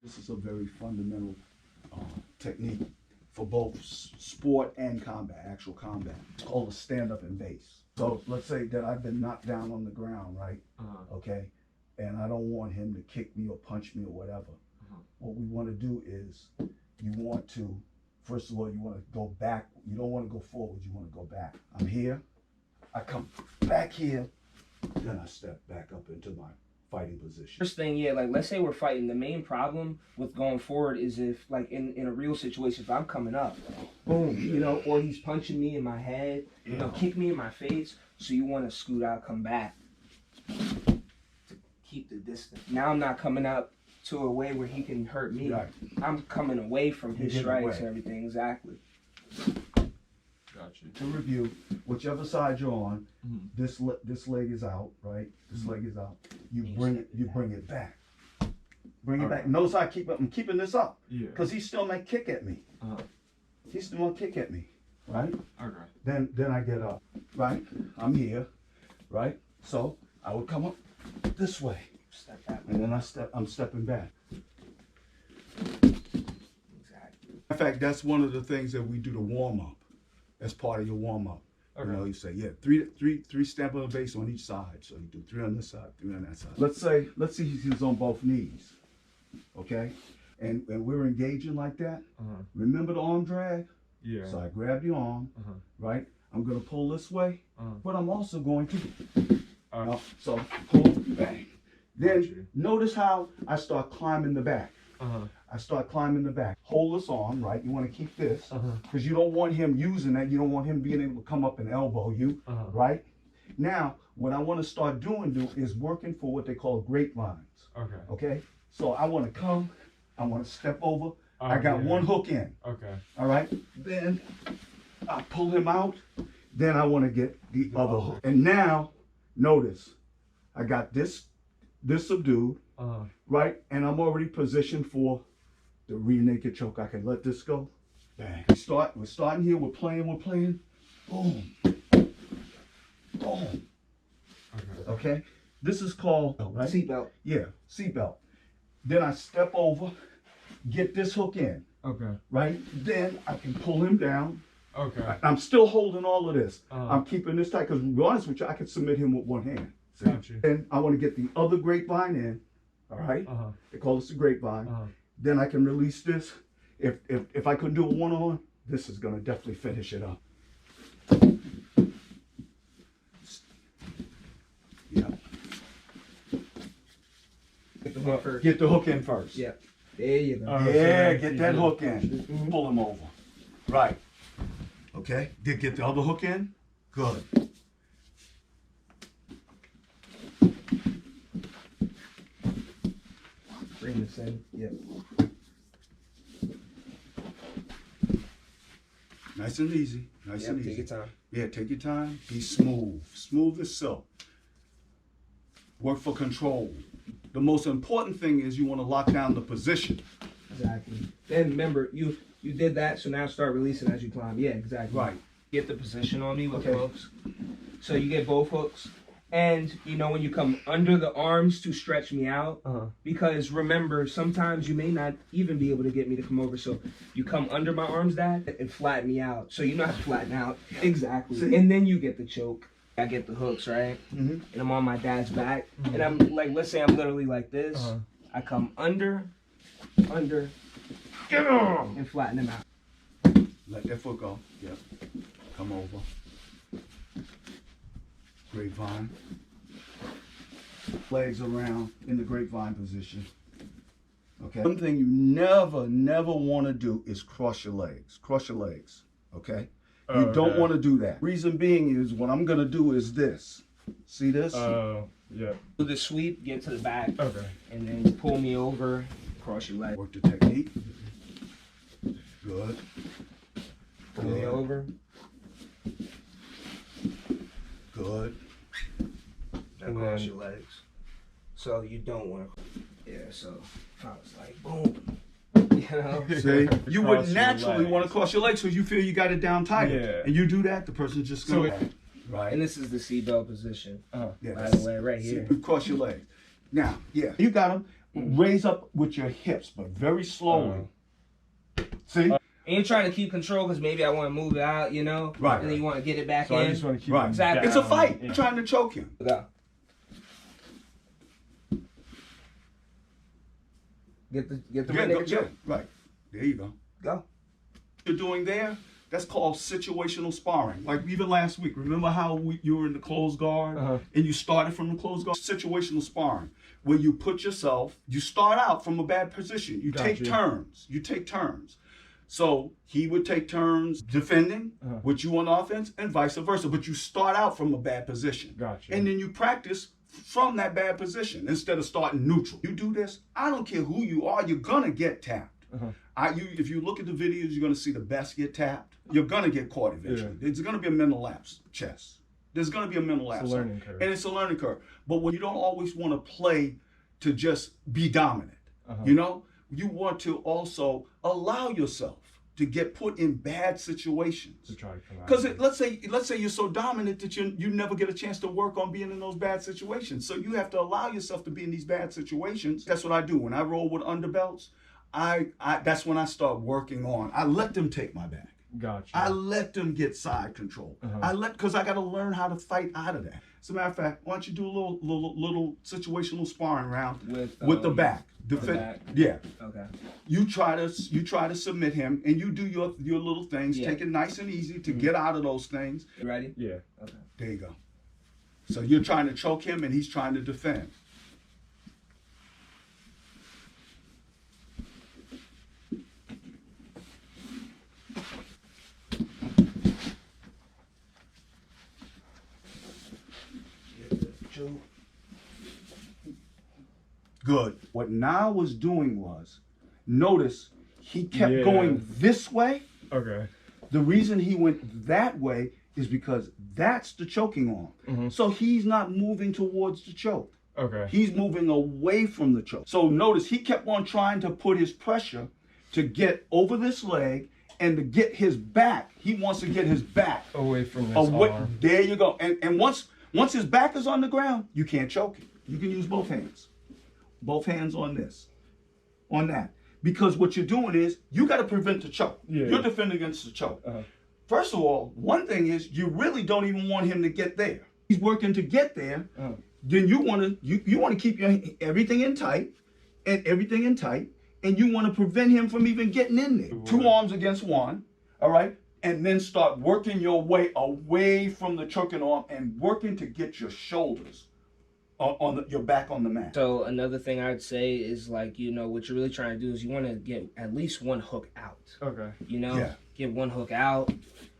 This is a very fundamental technique for both sport and combat, actual combat. It's called a stand-up and base. So let's say that I've been knocked down on the ground, right? Okay, and I don't want him to kick me or punch me or whatever. What we want to do is, you want to, first of all, you want to go back. You don't want to go forward. You want to go back. I'm here. I come back here. Then I step back up into my fighting position. First thing, yeah, like let's say we're fighting. The main problem with going forward is if, like in a real situation, if I'm coming up, boom, you know, or he's punching me in my head, you know, kick me in my face. So you want to scoot out, come back to keep the distance. Now I'm not coming up to a way where he can hurt me. Right. I'm coming away from his strikes and everything. Exactly. Gotcha. To review, whichever side you're on, this leg is out, right? This leg is out. You bring it back. Bring it back. Notice how I'm keeping this up. Yeah. Because he still might kick at me. He still won't kick at me, right? Okay. Then I get up, right? I'm here, right? So I would come up this way. Step back. And then I'm stepping back. Exactly. In fact, that's one of the things that we do to warm up. As part of your warm up. Okay. You know, you say, yeah, three stamp on the base on each side. So you do 3 on this side, 3 on that side. Let's see he's on both knees. Okay? And we're engaging like that. Remember the arm drag? Yeah. So I grab the arm, right? I'm gonna pull this way, but I'm also going to so pull, bang. Then notice how I start climbing the back. I start climbing the back. Hold this arm, right? You want to keep this because you don't want him using that. You don't want him being able to come up and elbow you, right? Now, what I want to start doing is working for what they call grapevines. Okay. So I want to come. I want to step over. I got one hook in. Okay. All right. Then I pull him out. Then I want to get the other hook. And now, notice, I got this subdued, right? And I'm already positioned for the rear naked choke. I can let this go. Bang. We're starting here. We're playing. Boom. Boom. Okay. This is called right? Seatbelt. Yeah, seatbelt. Then I step over, get this hook in. Okay. Right. Then I can pull him down. Okay. I'm still holding all of this. I'm keeping this tight because, to be honest with you, I can submit him with one hand. Gotcha. And I want to get the other grapevine in. All right. They call this the grapevine. Then I can release this. If I couldn't do it one on, this is gonna definitely finish it up. Yeah. Get the hook first. Get the hook in first. Yeah. There you go. Yeah, get that hook in. Pull him over. Right. Okay. Get the other hook in. Good. Bring this in. Yep. Nice and easy. Nice and easy. Take your time. Yeah, take your time. Be smooth. Smooth as silk. Work for control. The most important thing is you want to lock down the position. Exactly. Then remember, you did that, so now start releasing as you climb. Yeah, exactly. Right. Get the position on me with the hooks. So you get both hooks. And, you know, when you come under the arms to stretch me out, because remember, sometimes you may not even be able to get me to come over. So you come under my arms, Dad, and flatten me out. So you know how to flatten out. Exactly. See? And then you get the choke. I get the hooks, right? And I'm on my dad's back. And I'm like, let's say I'm literally like this. I come under, and flatten him out. Let that foot go. Yep. Come over. Grapevine. Legs around in the grapevine position. Okay. One thing you never want to do is cross your legs. Cross your legs. Okay. You don't want to do that. Reason being is what I'm gonna do is this. See this? Yeah. Do the sweep, get to the back. Okay. And then you pull me over, cross your leg. Work the technique. Good. Pull me over. Good. Now cross your legs. So you don't want to. Yeah. So if I was like, boom. You know? See, you would naturally want to cross your legs because you feel you got it down tight. Yeah. And you do that, the person's just going to. Right. And this is the seatbelt position. Yeah. By the way, right here. See, cross your legs. Now, yeah, you got them. Raise up with your hips, but very slowly. See? Ain't trying to keep control because maybe I want to move it out, you know? Right. And then you want to get it back in. I just want to keep Right. Exactly. It's a fight. You're trying to choke him. Go. Get the Yeah, rear go, naked yeah, choke. right. There you go. Go. You're doing there, that's called situational sparring. Like even last week, remember how you were in the closed guard and you started from the closed guard? Situational sparring, where you put yourself, you start out from a bad position. You take turns. You take turns. So he would take turns defending with you on offense and vice versa. But you start out from a bad position. Gotcha. And then you practice from that bad position instead of starting neutral. You do this, I don't care who you are, you're gonna get tapped. If you look at the videos, you're gonna see the best get tapped. You're gonna get caught eventually. It's gonna be a mental lapse, chess. There's gonna be a mental lapse. It's a learning curve. And it's a learning curve. But when you don't always want to play to just be dominant, you know, you want to also allow yourself to get put in bad situations. To try to come out. Because let's say you're so dominant that you never get a chance to work on being in those bad situations. So you have to allow yourself to be in these bad situations. That's what I do. When I roll with underbelts, that's when I start working on. I let them take my back. Gotcha. I let them get side control. Because I got to learn how to fight out of that. As a matter of fact, why don't you do a little situational sparring round with the back? back? Yeah. Okay. You try to submit him, and you do your little things. Yeah. Take it nice and easy to get out of those things. You ready? Yeah. Okay. There you go. So you're trying to choke him, and he's trying to defend. Good. What Na was doing was, notice he kept going this way. Okay. The reason he went that way is because that's the choking arm. So he's not moving towards the choke. Okay. He's moving away from the choke. So notice he kept on trying to put his pressure to get over this leg and to get his back. He wants to get his back away from his arm. There you go. And once his back is on the ground, you can't choke him. You can use both hands. Both hands on this, on that. Because what you're doing is, you got to prevent the choke. Yeah. You're defending against the choke. First of all, one thing is, you really don't even want him to get there. He's working to get there. Then you want to keep everything in tight, and you want to prevent him from even getting in there. 2 arms against 1, all right? And then start working your way away from the choking arm and working to get your shoulders on your back on the mat. So another thing I'd say is, like, you know, what you're really trying to do is you want to get at least 1 hook out. Okay. You know, Yeah. Get 1 hook out,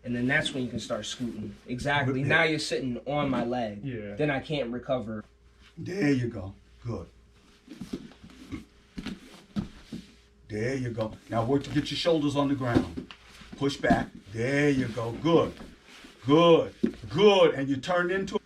and then that's when you can start scooting. Exactly. Now you're sitting on my leg. Yeah. Then I can't recover. There you go. Good. There you go. Now work to get your shoulders on the ground. Push back. There you go. Good. Good. Good. And you turn into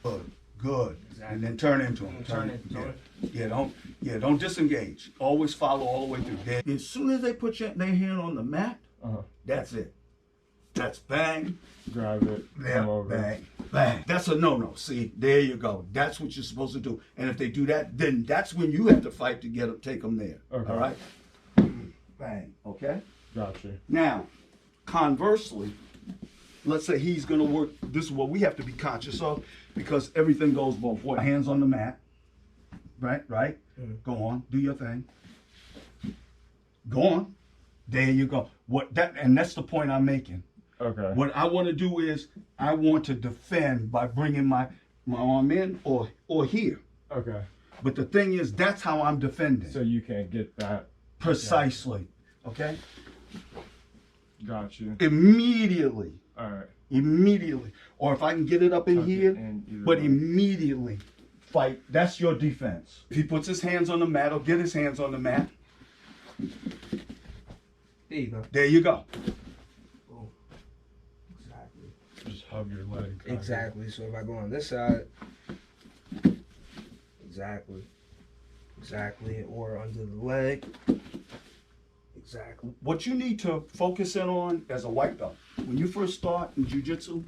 Good. Good. Exactly. And then turn into him. Turn into him. Don't disengage. Always follow all the way through. There. As soon as they put their hand on the mat, that's it. That's bang. Grab it. Yeah, Come over. bang, bang. That's a no-no. See, there you go. That's what you're supposed to do. And if they do that, then that's when you have to fight to get them, take them there. Okay. All right? Bang. Okay? Gotcha. Now, conversely, let's say he's going to work. This is what we have to be conscious of, because everything goes both ways. Hands on the mat. Right? Go on. Do your thing. Go on. There you go. And that's the point I'm making. Okay. What I want to do is, I want to defend by bringing my arm in or here. Okay. But the thing is, that's how I'm defending. So you can't get that. Precisely. Okay? Gotcha. Immediately. All right. Immediately. Or if I can get it up in Tuck it here, in either but way. immediately fight. That's your defense. If he puts his hands on the mat or get his hands on the mat, There you go. there you go. Boom. Exactly. Just hug your leg. Exactly. So if I go on this side, exactly, or under the leg, exactly. What you need to focus in on as a white belt, when you first start in jiu-jitsu,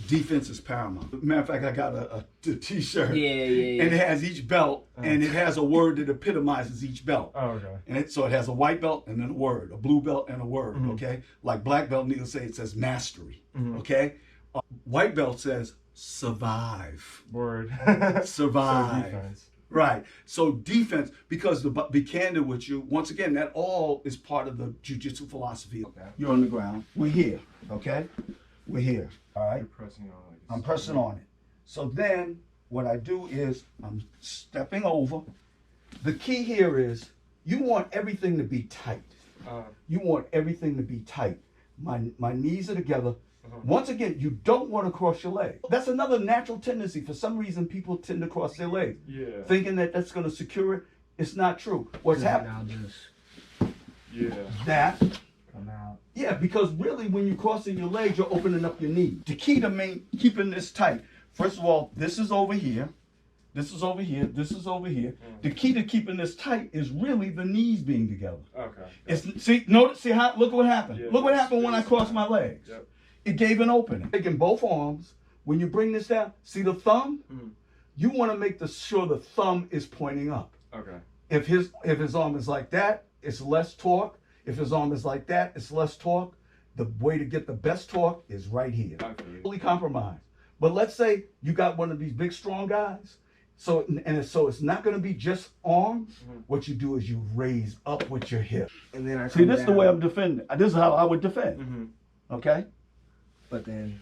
defense is paramount. Matter of fact, I got a t-shirt. Yeah. And it has each belt, and it has a word that epitomizes each belt. Oh, okay. And so it has a white belt and then a word, a blue belt and a word, okay? Like black belt, needless to say, it says mastery, okay? White belt says survive. Word. Survive. So defense. Right. So defense, because to be candid with you, once again, that all is part of the jiu-jitsu philosophy. Okay. You're on the ground. We're here, okay? We're here, all right? You're pressing on like I'm pressing on it. So then what I do is I'm stepping over. The key here is you want everything to be tight. You want everything to be tight. My knees are together. Once again, you don't want to cross your leg. That's another natural tendency. For some reason, people tend to cross their legs, thinking that that's going to secure it. It's not true. What's happening? That. Come out. Yeah, because really, when you're crossing your legs, you're opening up your knee. The key to keeping this tight. First of all, this is over here. This is over here. This is over here. The key to keeping this tight is really the knees being together. Okay. Look what happened. Yeah, Look what happened when I crossed my legs. Yep. It gave an opening. Taking both arms, when you bring this down, see the thumb? You want to make sure the thumb is pointing up. Okay. If his arm is like that, it's less torque. If his arm is like that, it's less torque. The way to get the best torque is right here. Okay. Fully compromised. But let's say you got one of these big, strong guys. So it's not going to be just arms. What you do is you raise up with your hip. And then I See, this is the way I'm defending. This is how I would defend. Okay? But then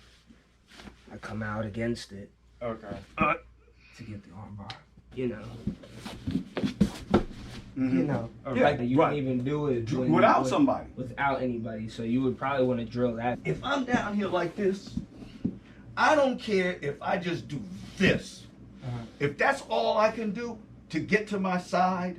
I come out against it. Okay. To get the armbar. You know. Okay. Like you can't even do it Without somebody. Without anybody. So you would probably want to drill that. If I'm down here like this, I don't care if I just do this. If that's all I can do to get to my side,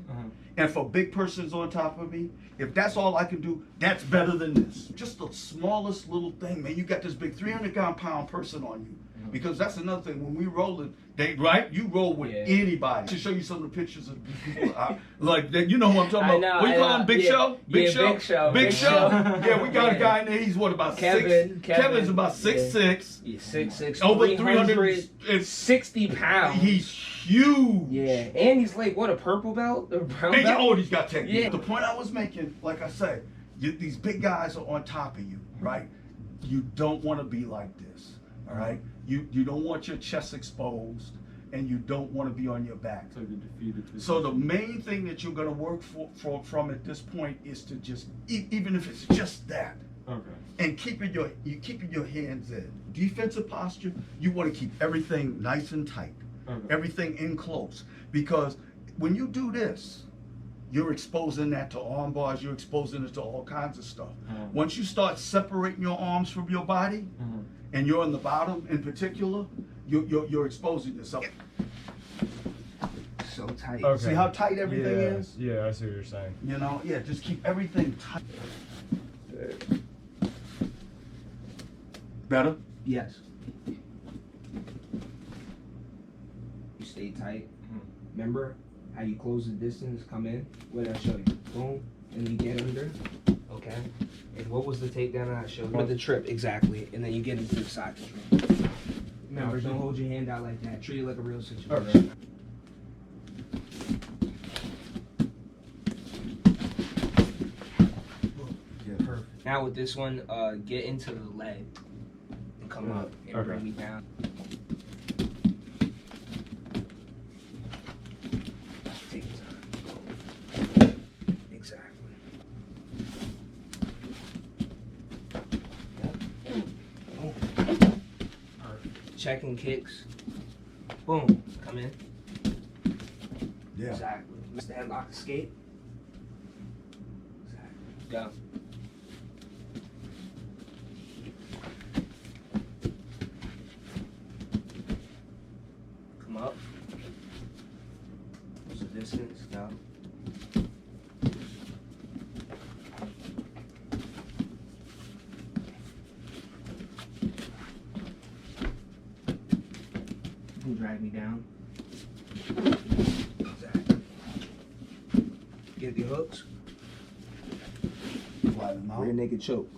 and for big persons on top of me, if that's all I can do, that's better than this. Just the smallest little thing, man. You got this big 300-pound person on you. Because that's another thing. When we rolling, you roll with anybody. To show you some of the pictures of people, like that. You know who I'm talking about? What you call him? Big Show? Big Show? Big Show? Yeah, we got a guy in there. He's what, about Kevin. Kevin's about 6'6". Yeah, 6'6". Over 360 pounds. He's huge. Yeah, and he's like, what, a purple belt? Or brown belt? Oh, he's got technique. Yeah. The point I was making, like I say, these big guys are on top of you, right? You don't want to be like this, all right? You don't want your chest exposed, and you don't want to be on your back. So you defeated. So the main thing that you're going to work from at this point is to just, even if it's just that, and keeping your hands in. Defensive posture, you want to keep everything nice and tight, everything in close, because when you do this, you're exposing that to arm bars, you're exposing it to all kinds of stuff. Once you start separating your arms from your body, and you're on the bottom in particular, you're exposing yourself. So tight. Okay. See how tight everything is? Yeah, I see what you're saying. You know, just keep everything tight. Better? Yes. You stay tight. Remember how you close the distance, come in? What did I show you? Boom, and you get under. Okay. And what was the takedown that I showed you? With the trip, exactly. And then you get into the side control. Remember, don't hold your hand out like that. Treat it like a real situation. Yeah. Perfect. Now with this one, get into the leg and come up and bring me down. Take your time. Exactly. Perfect. Checking kicks. Boom. Come in. Yeah. Exactly. Mr. Headlock escape. Exactly. Go. Come up. What's the distance? Go. You drag me down. Exactly. Get your hooks. Flatten them out. Rear naked choke.